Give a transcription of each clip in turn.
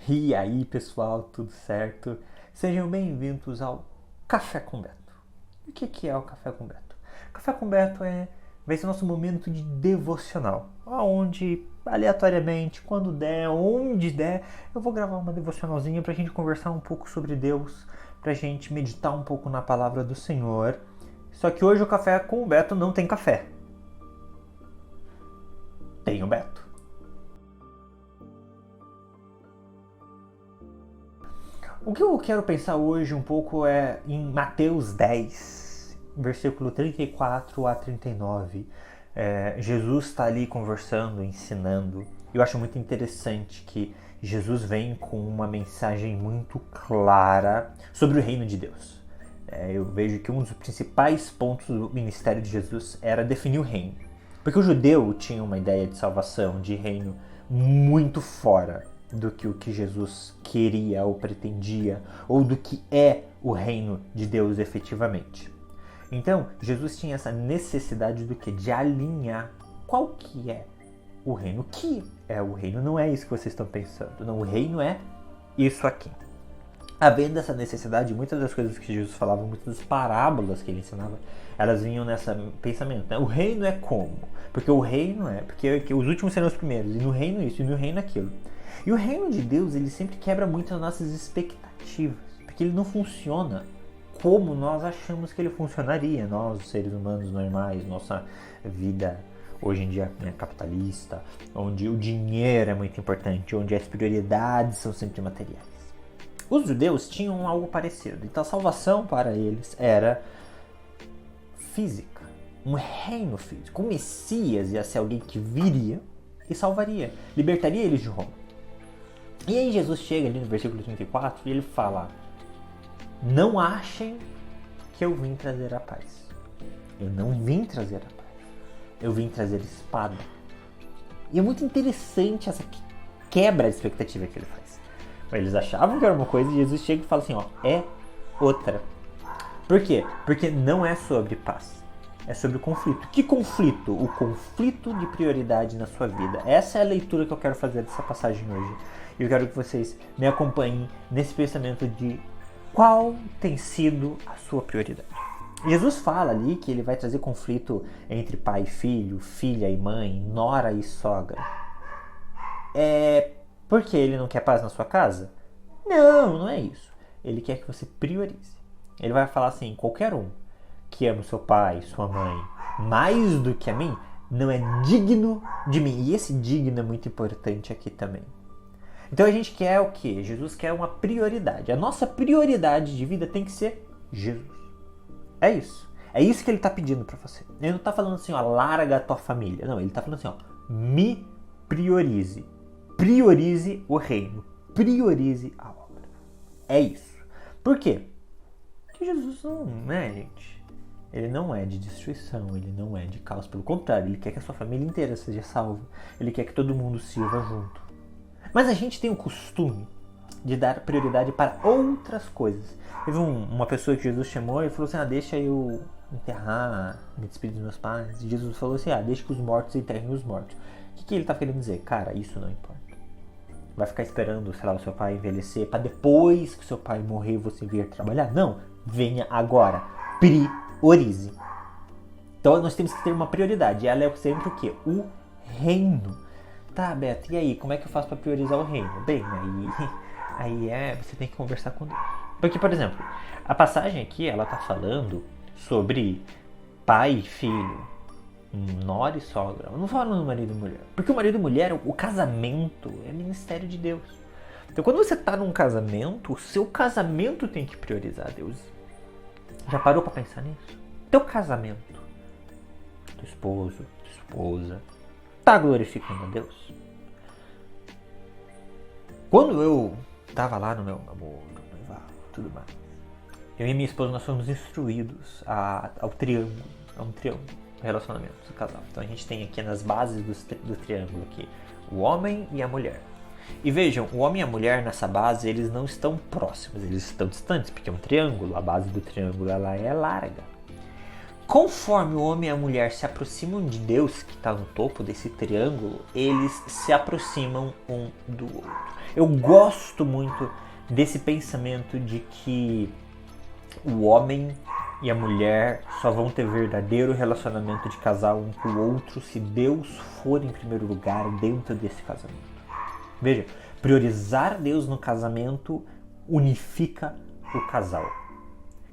E aí, pessoal, tudo certo? Sejam bem-vindos ao Café com Beto. E o que é o Café com Beto? O Café com Beto vai ser nosso momento de devocional, onde aleatoriamente, quando der, onde der, eu vou gravar uma devocionalzinha pra gente conversar um pouco sobre Deus, pra gente meditar um pouco na palavra do Senhor. Só que hoje o Café com o Beto não tem café. Tem o Beto. O que eu quero pensar hoje um pouco é em Mateus 10, versículo 34 a 39. Jesus está ali conversando, ensinando. Eu acho muito interessante que Jesus vem com uma mensagem muito clara sobre o reino de Deus. Eu vejo que um dos principais pontos do ministério de Jesus era definir o reino. Porque o judeu tinha uma ideia de salvação, de reino muito fora do que o que Jesus queria ou pretendia, ou do que é o reino de Deus efetivamente. Então, Jesus tinha essa necessidade do que? De alinhar qual que é o reino. O que é o reino? Não é isso que vocês estão pensando. Não, o reino é isso aqui. Havendo essa necessidade, muitas das coisas que Jesus falava, muitas das parábolas que ele ensinava, elas vinham nesse pensamento, né? O reino é como? Porque o reino é, porque os últimos serão os primeiros, e no reino isso, e no reino aquilo. E o reino de Deus, ele sempre quebra muito as nossas expectativas, porque ele não funciona como nós achamos que ele funcionaria, nós, os seres humanos normais, nossa vida hoje em dia, né, capitalista, onde o dinheiro é muito importante, onde as prioridades são sempre materiais. Os judeus tinham algo parecido, então a salvação para eles era física, um reino físico. O Messias ia ser alguém que viria e salvaria, libertaria eles de Roma. E aí Jesus chega ali no versículo 34 e ele fala: não achem que eu vim trazer a paz. Eu não vim trazer a paz. Eu vim trazer espada. E é muito interessante essa quebra de expectativa que ele faz. Eles achavam que era uma coisa e Jesus chega e fala assim, ó, é outra. Por quê? Porque não é sobre paz. É sobre conflito. Que conflito? O conflito de prioridade na sua vida. Essa é a leitura que eu quero fazer dessa passagem hoje. E eu quero que vocês me acompanhem nesse pensamento de qual tem sido a sua prioridade. Jesus fala ali que ele vai trazer conflito entre pai e filho, filha e mãe, nora e sogra. Porque ele não quer paz na sua casa? Não, não é isso. Ele quer que você priorize. Ele vai falar assim, qualquer um que ama seu pai, sua mãe, mais do que a mim, não é digno de mim. E esse digno é muito importante aqui também. Então a gente quer o quê? Jesus quer uma prioridade. A nossa prioridade de vida tem que ser Jesus. É isso. É isso que ele está pedindo para você. Ele não está falando assim, ó, larga a tua família. Não, ele está falando assim, ó, me priorize. Priorize o reino. Priorize a obra. É isso. Por quê? Porque Jesus não é, gente. Ele não é de destruição, ele não é de caos. Pelo contrário, ele quer que a sua família inteira seja salva. Ele quer que todo mundo sirva junto. Mas a gente tem o costume de dar prioridade para outras coisas. Teve uma pessoa que Jesus chamou e falou assim, deixa eu enterrar, me despedir dos meus pais. E Jesus falou assim, deixa que os mortos enterrem os mortos. O que ele está querendo dizer? Cara, isso não importa. Vai ficar esperando, sei lá, o seu pai envelhecer para depois que seu pai morrer você vir trabalhar? Não, venha agora. Priorize. Então nós temos que ter uma prioridade. E ela é sempre o quê? O reino. Tá, Beto, e aí? Como é que eu faço para priorizar o reino? Bem, você tem que conversar com Deus. Porque, por exemplo, a passagem aqui, ela tá falando sobre pai e filho, nora e sogra. Eu não falo do marido e mulher. Porque o marido e mulher, o casamento é ministério de Deus. Então, quando você tá num casamento, o seu casamento tem que priorizar Deus. Já parou para pensar nisso? Teu casamento, teu esposo, tua esposa, tá glorificando a Deus? Quando eu tava lá no meu namoro, noivado, tudo mais, eu e minha esposa, nós fomos instruídos ao triângulo. É um triângulo, relacionamento do casal. Então a gente tem aqui nas bases do triângulo aqui, o homem e a mulher. E vejam, o homem e a mulher nessa base, eles não estão próximos, eles estão distantes, porque é um triângulo, a base do triângulo ela é larga. Conforme o homem e a mulher se aproximam de Deus, que está no topo desse triângulo, eles se aproximam um do outro. Eu gosto muito desse pensamento de que o homem e a mulher só vão ter verdadeiro relacionamento de casal um com o outro se Deus for em primeiro lugar dentro desse casamento. Veja, priorizar Deus no casamento unifica o casal.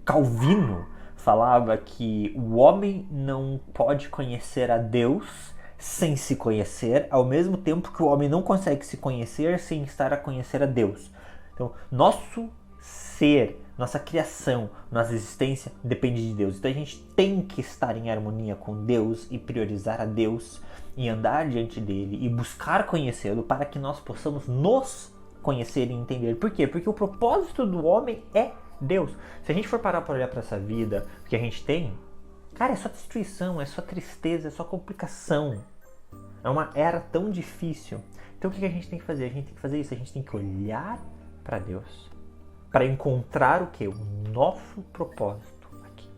Calvino falava que o homem não pode conhecer a Deus sem se conhecer, ao mesmo tempo que o homem não consegue se conhecer sem estar a conhecer a Deus. Então, nosso ser, nossa criação, nossa existência depende de Deus. Então a gente tem que estar em harmonia com Deus e priorizar a Deus e andar diante dele e buscar conhecê-lo para que nós possamos nos conhecer e entender. Por quê? Porque o propósito do homem é Deus. Se a gente for parar para olhar para essa vida que a gente tem, cara, é só destruição, é só tristeza, é só complicação. É uma era tão difícil. Então o que a gente tem que fazer? A gente tem que fazer isso, a gente tem que olhar para Deus, para encontrar o que? O nosso propósito aqui.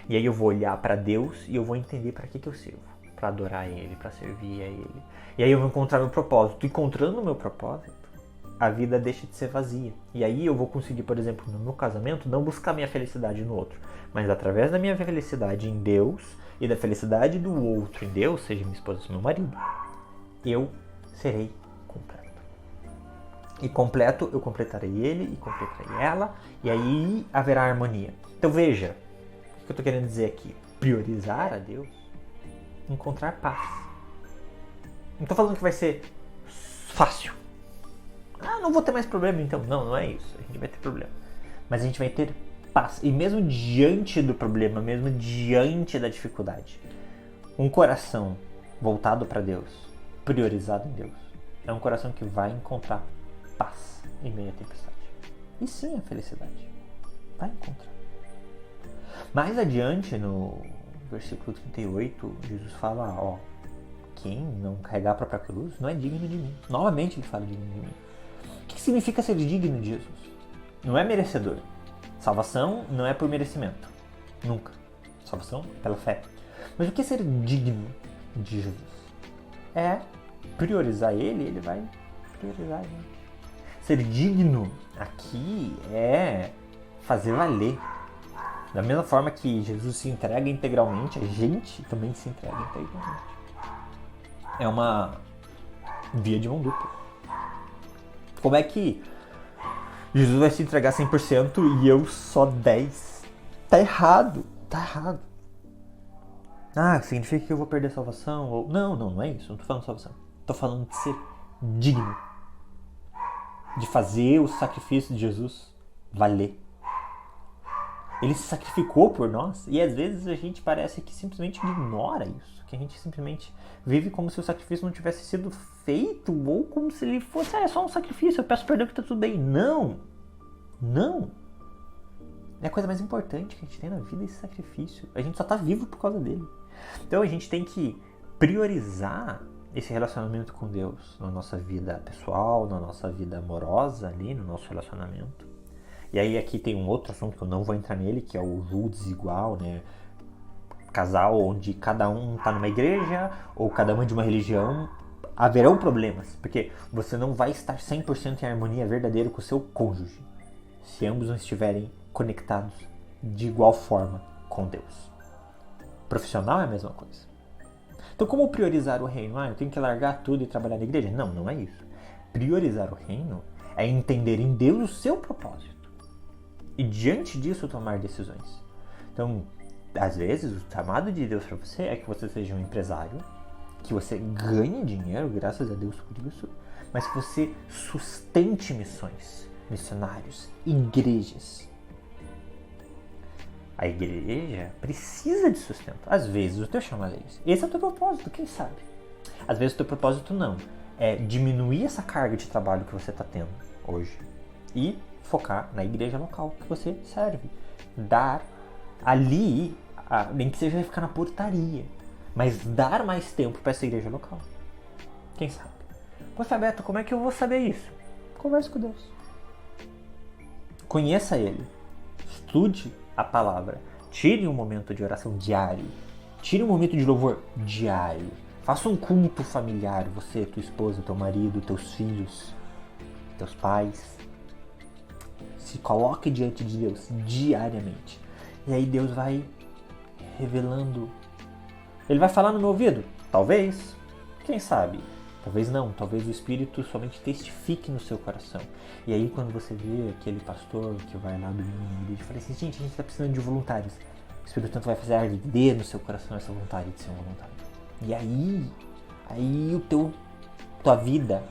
E aí eu vou olhar para Deus e eu vou entender para que eu sirvo. Para adorar Ele, para servir a Ele. E aí eu vou encontrar meu propósito. Encontrando o meu propósito, a vida deixa de ser vazia. E aí eu vou conseguir, por exemplo, no meu casamento, não buscar minha felicidade no outro, mas através da minha felicidade em Deus e da felicidade do outro em Deus, seja minha esposa ou meu marido, eu serei completo. E completo, eu completarei ele e completarei ela, e aí haverá harmonia. Então veja, o que eu estou querendo dizer aqui? Priorizar a Deus, encontrar paz. Não estou falando que vai ser fácil. Ah, não vou ter mais problema então. Não, não é isso. A gente vai ter problema. Mas a gente vai ter paz. E mesmo diante do problema, mesmo diante da dificuldade, um coração voltado para Deus, priorizado em Deus, é um coração que vai encontrar paz em meio à tempestade. E sim, a felicidade. Vai encontrar. Mais adiante, no versículo 38, Jesus fala, ó, quem não carregar a própria cruz não é digno de mim. Novamente ele fala digno de mim. O que significa ser digno de Jesus? Não é merecedor. Salvação não é por merecimento. Nunca. Salvação pela fé. Mas o que é ser digno de Jesus? É priorizar Ele, Ele vai priorizar a gente. Ser digno aqui é fazer valer. Da mesma forma que Jesus se entrega integralmente, a gente também se entrega integralmente. É uma via de mão dupla. Como é que Jesus vai se entregar 100% e eu só 10%? Tá errado. Tá errado. Ah, significa que eu vou perder a salvação? Ou... Não é isso. Não tô falando de salvação. Tô falando de ser digno. De fazer o sacrifício de Jesus valer. Ele se sacrificou por nós e às vezes a gente parece que simplesmente ignora isso. Que a gente simplesmente vive como se o sacrifício não tivesse sido feito ou como se ele fosse, é só um sacrifício, eu peço perdão que tá tudo bem. Não. É a coisa mais importante que a gente tem na vida, esse sacrifício. A gente só tá vivo por causa dele. Então a gente tem que priorizar esse relacionamento com Deus na nossa vida pessoal, na nossa vida amorosa ali, no nosso relacionamento. E aí aqui tem um outro assunto que eu não vou entrar nele, que é o julgo desigual, né? Casal onde cada um está numa igreja ou cada um é de uma religião, haverão problemas, porque você não vai estar 100% em harmonia verdadeira com o seu cônjuge, se ambos não estiverem conectados de igual forma com Deus. Profissional é a mesma coisa. Então como priorizar o reino? Eu tenho que largar tudo e trabalhar na igreja? Não é isso. Priorizar o reino é entender em Deus o seu propósito. E diante disso tomar decisões. Então, às vezes, o chamado de Deus para você é que você seja um empresário, que você ganhe dinheiro, graças a Deus por isso, mas que você sustente missões, missionários, igrejas. A igreja precisa de sustento. Às vezes o teu chamado é esse. Esse é o teu propósito, quem sabe? Às vezes o teu propósito não. É diminuir essa carga de trabalho que você está tendo hoje e focar na igreja local que você serve. Dar ali, nem que seja ficar na portaria, mas dar mais tempo para essa igreja local. Quem sabe? Poxa, Beto, como é que eu vou saber isso? Converse com Deus. Conheça Ele. Estude a palavra. Tire um momento de oração diário. Tire um momento de louvor diário. Faça um culto familiar, você, tua esposa, teu marido, teus filhos. teus pais. Se coloque diante de Deus diariamente. E aí Deus vai revelando. Ele vai falar no meu ouvido? Talvez. Quem sabe? Talvez não. Talvez o Espírito somente testifique no seu coração. E aí quando você vê aquele pastor que vai lá domingo, ele fala assim, gente, a gente está precisando de voluntários. O Espírito Santo vai fazer arder no seu coração essa vontade de ser um voluntário. E aí tua vida,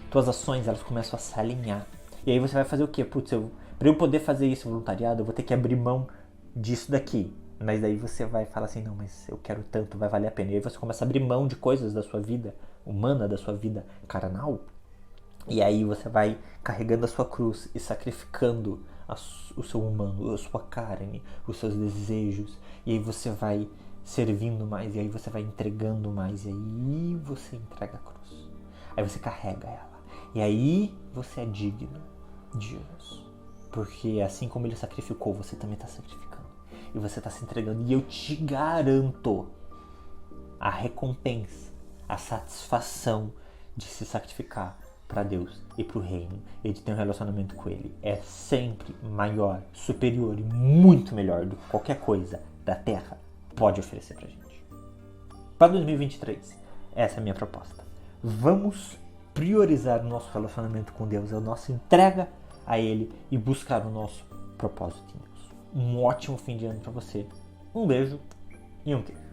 tuas ações, elas começam a se alinhar. E aí você vai fazer o quê? Putz, para eu poder fazer esse voluntariado, eu vou ter que abrir mão disso daqui. Mas daí você vai falar assim, não, mas eu quero tanto, vai valer a pena. E aí você começa a abrir mão de coisas da sua vida humana, da sua vida carnal. E aí você vai carregando a sua cruz e sacrificando o seu humano, a sua carne, os seus desejos. E aí você vai servindo mais, e aí você vai entregando mais, e aí você entrega a cruz. Aí você carrega ela. E aí você é digno de Jesus. Porque assim como ele sacrificou, você também está sacrificando. E você está se entregando. E eu te garanto a recompensa, a satisfação de se sacrificar para Deus e para o reino e de ter um relacionamento com Ele é sempre maior, superior e muito melhor do que qualquer coisa da terra pode oferecer para a gente. Para 2023, essa é a minha proposta. Vamos priorizar o nosso relacionamento com Deus, a nossa entrega a Ele e buscar o nosso propósito em Deus. Um ótimo fim de ano para você. Um beijo e um queijo.